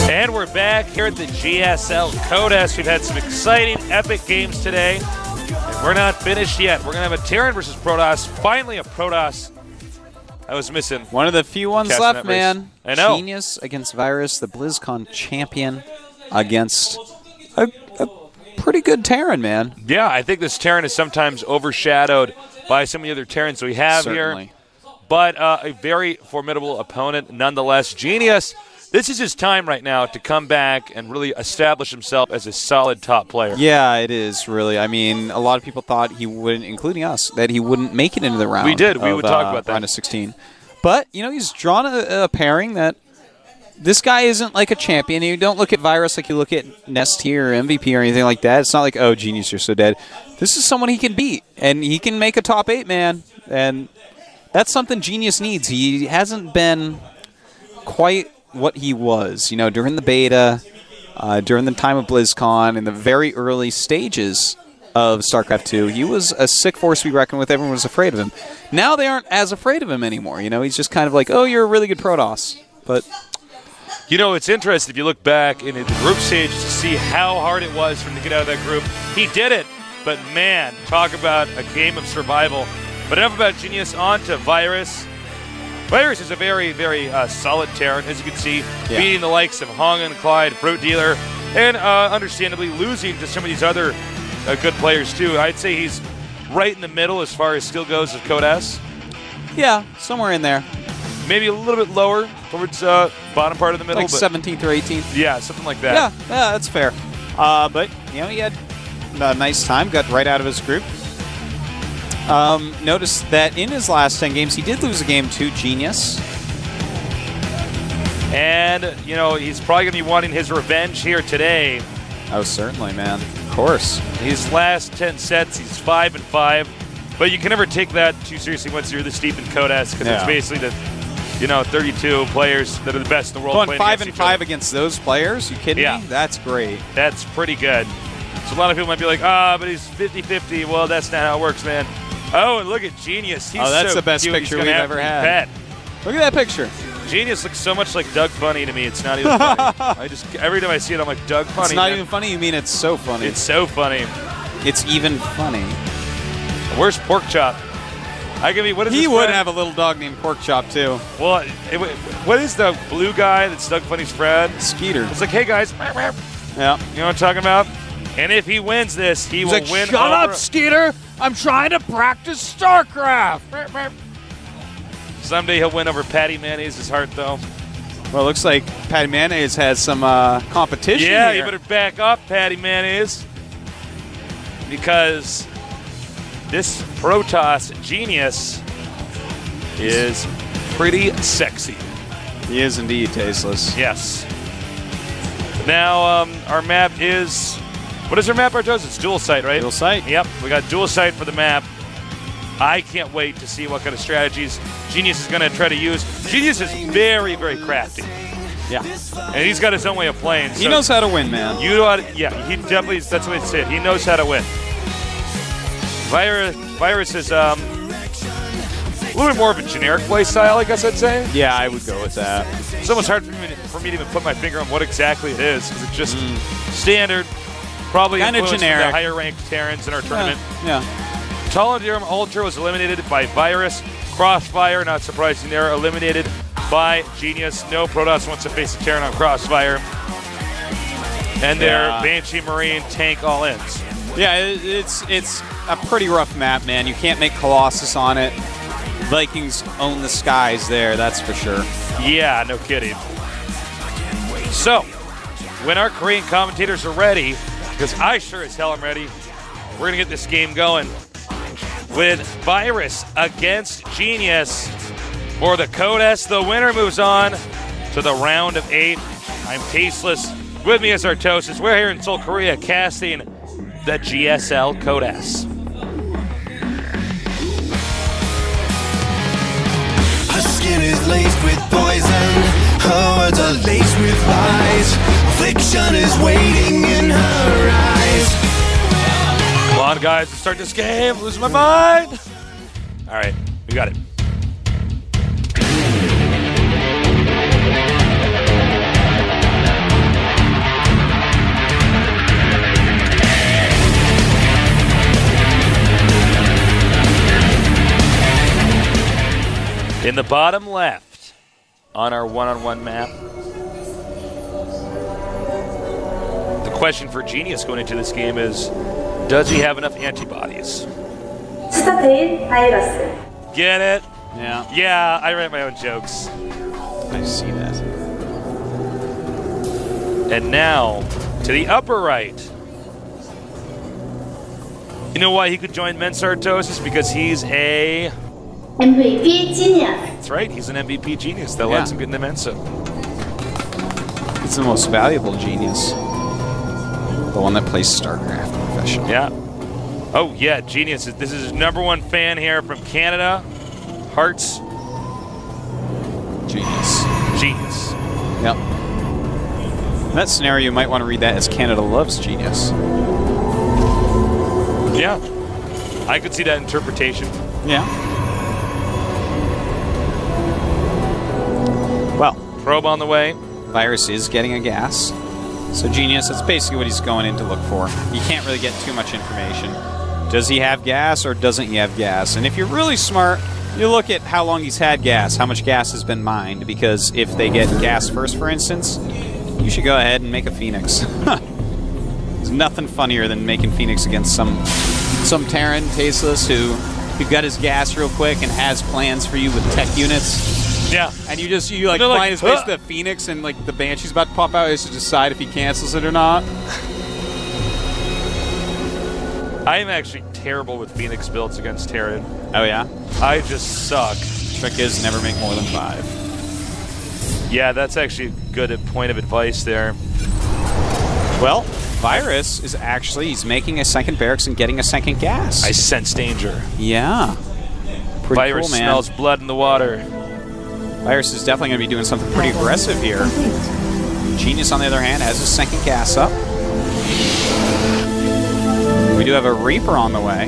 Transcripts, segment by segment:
And we're back here at the GSL Codas. We've had some exciting, epic games today. And we're not finished yet. We're going to have a Terran versus Protoss. Finally, a Protoss. I was missing. One of the few ones left, man. I know. Genius against Virus, the BlizzCon champion against a pretty good Terran, man. Yeah, I think this Terran is sometimes overshadowed by some of the other Terrans we have here. But a very formidable opponent nonetheless. Genius, this is his time right now to come back and really establish himself as a solid top player. Yeah, it is, really. I mean, a lot of people thought he wouldn't, including us, that he wouldn't make it into the round. We did. We would talk about that. Round of 16. But, you know, he's drawn a pairing that this guy isn't like a champion. You don't look at Virus like you look at Nest here or MVP or anything like that. It's not like, oh, Genius, you're so dead. This is someone he can beat, and he can make a top 8, man. And that's something Genius needs. He hasn't been quite what he was, you know, during the beta, during the time of BlizzCon, in the very early stages of StarCraft 2. He was a sick force to be reckoned with. Everyone was afraid of him. Now they aren't as afraid of him anymore. You know, he's just kind of like, oh, you're a really good Protoss. But you know, it's interesting if you look back in the group stage to see how hard it was for him to get out of that group. He did it, but man, talk about a game of survival. But enough about Genius, on to Virus. Virus is a very, very solid Terran, as you can see, beating the likes of Hong and Clyde, Brute Dealer, and understandably losing to some of these other good players too. I'd say he's right in the middle as far as skill goes of Codas. Yeah, somewhere in there. Maybe a little bit lower towards bottom part of the middle. Like 17th or 18th? Yeah, something like that. Yeah, that's fair. But, you know, he had a nice time, got right out of his group. Notice that in his last 10 games, he did lose a game to Genius. And, you know, he's probably going to be wanting his revenge here today. Oh, certainly, man. Of course. His last 10 sets, he's 5-5. But you can never take that too seriously once you're this deep in Codas, because it's basically the, you know, 32 players that are the best in the world. Going 5-5 against those players? You kidding me? That's great. That's pretty good. So a lot of people might be like, but he's 50-50. Well, that's not how it works, man. Oh, and look at Genius. He's that's so the best cute. picture we've ever had. Look at that picture. Genius looks so much like Doug Funny to me. It's not even funny. Every time I see it, I'm like, Doug Funny. It's not even funny? You mean it's so funny? It's so funny. It's even funny. Where's Pork Chop? What is he would have a little dog named Pork Chop, too. Well, what is the blue guy that's Doug Funny's friend? Skeeter. It's like, hey, guys. Yeah. You know what I'm talking about? And if he wins this, he will win. Shut up, Skeeter! I'm trying to practice StarCraft! Someday he'll win over Patty Mayonnaise's heart, though. Well, it looks like Patty Mayonnaise has some competition here. You better back up, Patty Mayonnaise. Because this Protoss Genius is pretty sexy. He is indeed tasteless. Yes. Now, our map is... What is our map, Artos? It's dual site, right? Dual site. Yep, we got dual site for the map. I can't wait to see what kind of strategies Genius is going to try to use. Genius is very, very crafty. Yeah. And he's got his own way of playing. He knows how to win, man. You know how to, he definitely, that's what it's it. He knows how to win. Virus is a little bit more of a generic play style, I guess I'd say. Yeah, I would go with that. It's almost hard for me to even put my finger on what exactly it is, because it's just standard. Probably kind of generic. The higher ranked Terrans in our tournament. Yeah. Talondium Ultra was eliminated by Virus. Crossfire, not surprising there, eliminated by Genius. No Protoss wants to face a Terran on Crossfire. And their Banshee Marine tank all ends. Yeah, it's a pretty rough map, man. You can't make Colossus on it. Vikings own the skies there, that's for sure. Yeah, no kidding. So, when our Korean commentators are ready, because I sure as hell am ready, we're going to get this game going with Virus against Genius for the Codas. The winner moves on to the round of 8. I'm Tasteless. With me is Artosis. We're here in Seoul, Korea, casting the GSL Codas. Her skin is laced with poison. Her words are laced with lies. Affliction is waiting in her eyes. Come on, guys, let's start this game. Losing my mind. All right, we got it. In the bottom left on our one-on-one map, the question for Genius going into this game is, does he have enough antibodies? 스타테일 바이러스. Get it? Yeah. Yeah, I write my own jokes. I see that. And now, to the upper right. You know why he could join Mensartosis? Because he's a... MVP genius. That's right, he's an MVP genius. That lets him get into Mensa. He's the most valuable genius. The one that plays StarCraft professionally. Yeah. Oh, yeah, Genius. This is his #1 fan here from Canada. Hearts. Genius. Genius. Yep. In that scenario, you might want to read that as Canada loves Genius. Yeah. I could see that interpretation. Yeah. Well, Probe on the way. Virus is getting a gas. So Genius, that's basically what he's going in to look for. You can't really get too much information. Does he have gas or doesn't he have gas? And if you're really smart, you look at how long he's had gas, how much gas has been mined, because if they get gas first, for instance, you should go ahead and make a Phoenix. There's nothing funnier than making Phoenix against some Terran tasteless who got his gas real quick and has plans for you with tech units. Yeah. And you like find his face to the Phoenix and like the Banshee's about to pop out. He has to decide if he cancels it or not. I am actually terrible with Phoenix builds against Terran. Oh yeah? I just suck. Trick is never make more than 5. Yeah, that's actually a good point of advice there. Well, Virus is actually, he's making a second barracks and getting a second gas. I sense danger. Yeah. Pretty Virus cool, man. smells blood in the water. Virus is definitely going to be doing something pretty aggressive here. Genius, on the other hand, has his second gas up. We do have a Reaper on the way.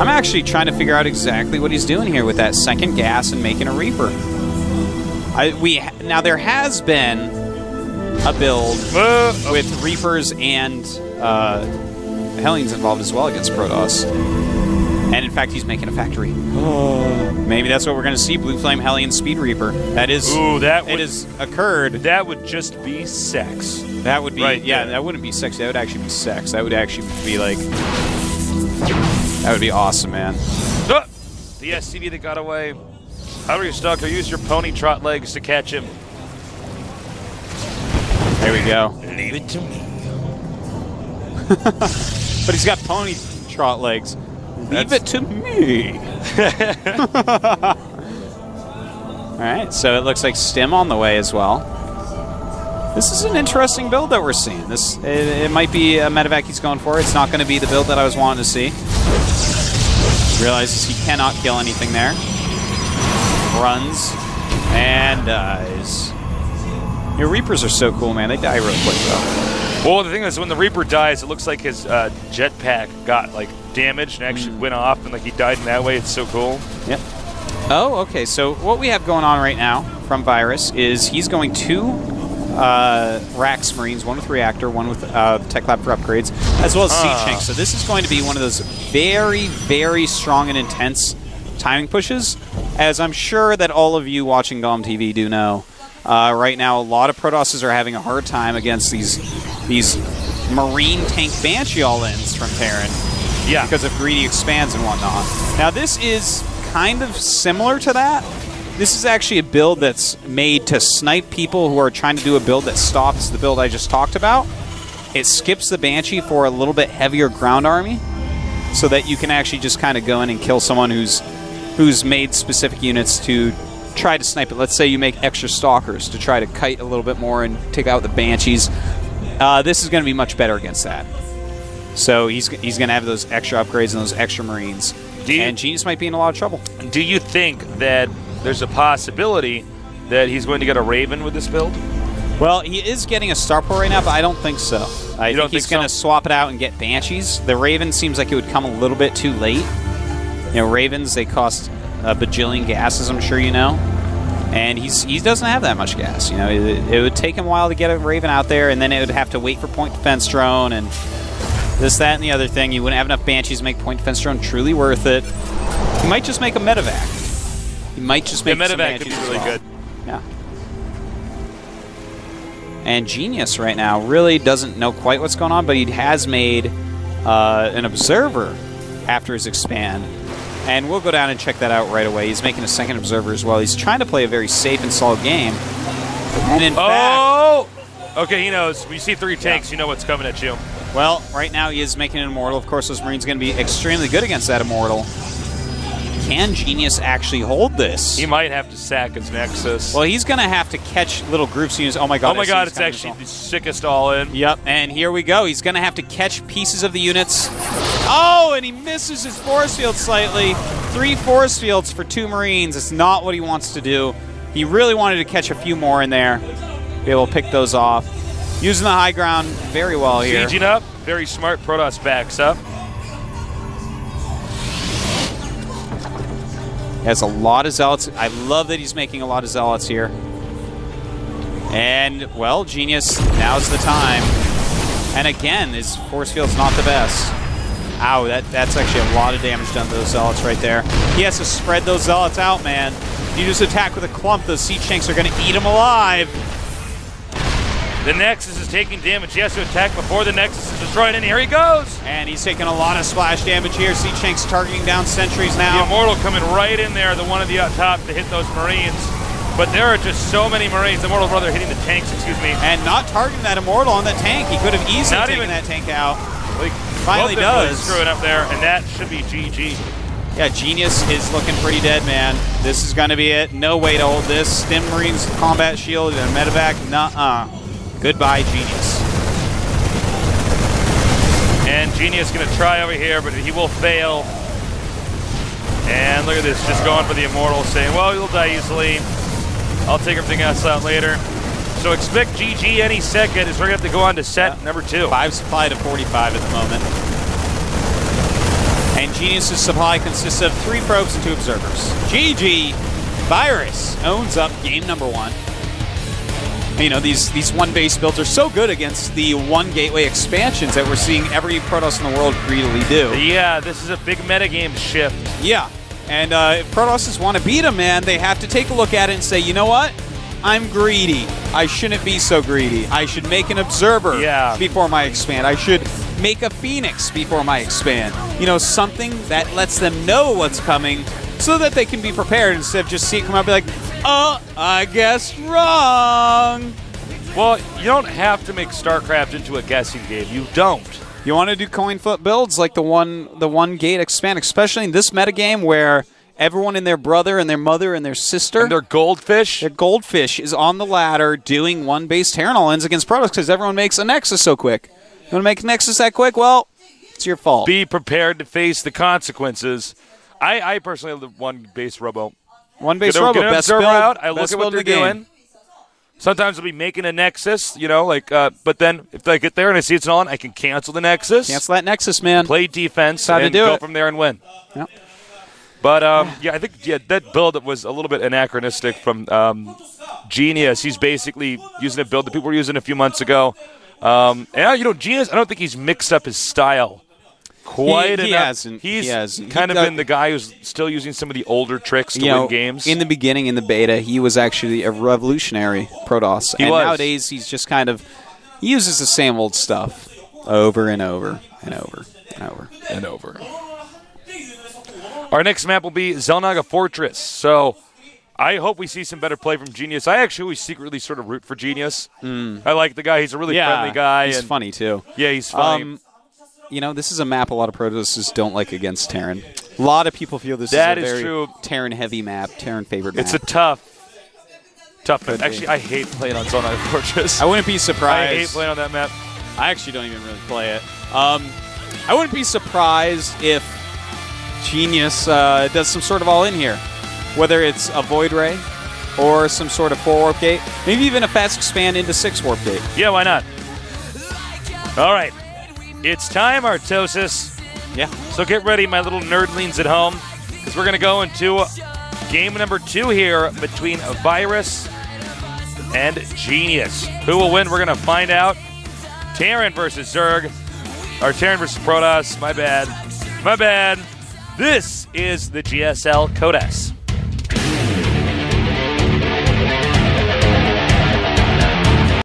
I'm actually trying to figure out exactly what he's doing here with that second gas and making a Reaper. Now, there has been a build with Reapers and Hellions involved as well against Protoss. And in fact, he's making a factory. Maybe that's what we're going to see, Blue Flame Hellion Speed Reaper. That is, it has occurred. That would just be sex. That would be, right yeah, there. that wouldn't be sex. That would actually be sex. That would actually be like, that would be awesome, man. The SCV that got away. How are you stuck? Or use your pony trot legs to catch him. There we go. Leave it to me. But he's got pony trot legs. Leave it to me. Alright, so it looks like Stim on the way as well. This is an interesting build that we're seeing. It might be a medevac he's going for. It's not going to be the build that I was wanting to see. Realizes he cannot kill anything there. Runs and dies. Your Reapers are so cool, man. They die real quick, though. Well, the thing is, when the Reaper dies, it looks like his jetpack got like damaged and actually went off, and like he died in that way. It's so cool. Yep. Oh, okay. So what we have going on right now from Virus is he's going 2 Rax Marines, 1 with Reactor, 1 with Tech Lab for upgrades, as well as Siege Tank. So this is going to be one of those very, very strong and intense timing pushes, as I'm sure that all of you watching GOM TV do know. Right now, a lot of Protosses are having a hard time against these Marine Tank Banshee all-ins from Terran. Yeah. Because of greedy expands and whatnot. Now, this is kind of similar to that. This is actually a build that's made to snipe people who are trying to do a build that stops the build I just talked about. It skips the Banshee for a little bit heavier ground army, so that you can actually just kind of go in and kill someone who's made specific units to try to snipe it. Let's say you make extra Stalkers to try to kite a little bit more and take out the Banshees. This is going to be much better against that. So he's going to have those extra upgrades and those extra Marines. And Genius might be in a lot of trouble. Do you think that there's a possibility that he's going to get a Raven with this build? Well, he is getting a Starport right now, but I don't think so. I think he's going to swap it out and get Banshees. The Raven seems like it would come a little bit too late. You know, Ravens, they cost a bajillion gases, I'm sure you know. And he doesn't have that much gas. You know, it would take him a while to get a Raven out there, and then it would have to wait for point defense drone, and This, that, and the other thing. You wouldn't have enough Banshees to make point defense drone truly worth it. You might just make a medevac. You might just make the some medevac could be Banshees really as well. good. Yeah. And Genius right now really doesn't know quite what's going on, but he has made an observer after his expand. And we'll go down and check that out right away. He's making a second observer as well. He's trying to play a very safe and solid game. And in fact... Okay, he knows. When you see 3 tanks, you know what's coming at you. Well, right now he is making an Immortal. Of course, those Marines are going to be extremely good against that Immortal. Can Genius actually hold this? He might have to sack his Nexus. Well, he's going to have to catch little groups of units. Oh my god! Oh my god, it's actually the sickest all-in. Yep, and here we go. He's going to have to catch pieces of the units. Oh, and he misses his force field slightly. 3 force fields for 2 Marines. It's not what he wants to do. He really wanted to catch a few more in there. Be able to pick those off. Using the high ground very well here. Sieging up. Very smart. Protoss backs up. He has a lot of Zealots. I love that he's making a lot of Zealots here. And, well, Genius, now's the time. And again, his force field's not the best. Ow, that's actually a lot of damage done to those Zealots right there. He has to spread those Zealots out, man. If you just attack with a clump, those Siege Tanks are going to eat him alive. The Nexus is taking damage. He has to attack before the Nexus is destroyed, and here he goes! And he's taking a lot of splash damage here. Siege Tanks targeting down sentries The now. Immortal coming right in there, the one at the top to hit those Marines. But there are just so many Marines. The Immortal brother hitting the tanks, excuse me. And not targeting that Immortal on that tank. He could have easily taken that tank out. Like, Finally does. Screwing up there, and that should be GG. Yeah, Genius is looking pretty dead, man. This is going to be it. No way to hold this. Stim Marines, Combat Shield, and Medevac. Nuh-uh. Goodbye, Genius. And Genius going to try over here, but he will fail. And look at this, just going for the Immortal, saying, well, he'll die easily. I'll take everything else out later. So expect GG any second, as we're going to have to go on to set number 2. 5 supply to 45 at the moment. And Genius's supply consists of 3 probes and 2 observers. GG! Virus owns up game number 1. You know, these 1 base builds are so good against the 1 gateway expansions that we're seeing every Protoss in the world greedily do. Yeah, this is a big metagame shift. Yeah, and if Protosses want to beat them, man, they have to take a look at it and say, you know what? I'm greedy. I shouldn't be so greedy. I should make an observer before my expand. I should make a Phoenix before my expand. You know, something that lets them know what's coming so that they can be prepared instead of just see it come out and be like, oh, I guessed wrong. Well, you don't have to make StarCraft into a guessing game. You don't. You want to do coin flip builds like the one gate expand, especially in this metagame where everyone and their brother and their mother and their sister and their goldfish. Their goldfish is on the ladder doing 1 base Terran all-ins against Protoss because everyone makes a Nexus so quick. You want to make a Nexus that quick? Well, it's your fault. Be prepared to face the consequences. I personally have the 1 base Robo. 1 base Robo, best build. I look at what they're doing. Sometimes I'll be making a Nexus, you know, like, but then if I get there and I see it's on, I can cancel the Nexus. Cancel that Nexus, man. Play defense and and go from there and win. Yep. But, yeah, I think that build was a little bit anachronistic from Genius. He's basically using a build that people were using a few months ago. And, you know, Genius, I don't think he's mixed up his style quite enough. He hasn't. He's kind of been the guy who's still using some of the older tricks to win games. In the beginning, in the beta, he was actually a revolutionary Protoss. And nowadays, he's just kind of, he uses the same old stuff over and over and over and over and over. Our next map will be Zelnaga Fortress. So I hope we see some better play from Genius. I actually always secretly sort of root for Genius. I like the guy. He's a really friendly guy. He's funny, too. Yeah, he's funny. You know, this is a map a lot of Protosses don't like against Terran. A lot of people feel this is a very Terran-heavy map, Terran-favored map. It's a tough map. Actually, I hate playing on Zelnaga Fortress. I wouldn't be surprised. I hate playing on that map. I actually don't even really play it. I wouldn't be surprised if Genius does some sort of all-in here. Whether it's a Void Ray or some sort of 4-warp gate. Maybe even a fast expand into 6-warp gate. Yeah, why not? All right. It's time, Artosis. Yeah. So get ready, my little nerdlings at home, because we're going to go into game number 2 here between Virus and Genius. Who will win? We're going to find out. Terran versus Zerg. Or Terran versus Protoss. My bad. My bad. This is the GSL Code S.